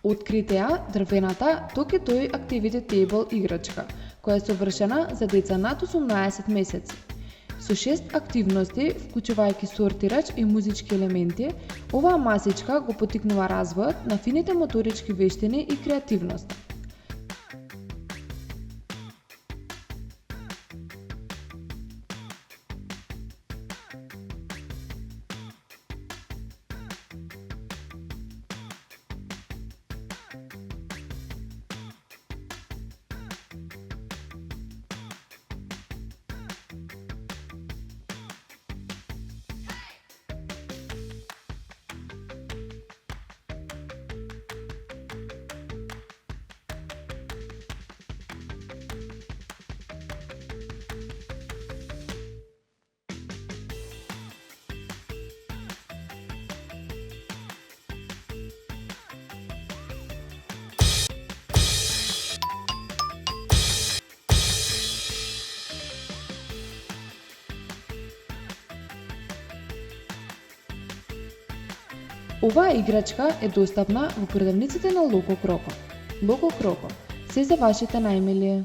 Открите ја дрвената Toki Toy Activity Table играчка, која е совршена за деца над 18 месеци. Со 6 активности, вклучувајќи сортирач и музички елементи, оваа масичка го поттикнува развојот на фините моторички вештини и креативноста. Оваа играчка е достапна во продавниците на Локо Кроко. Локо Кроко, се за вашите најмилие.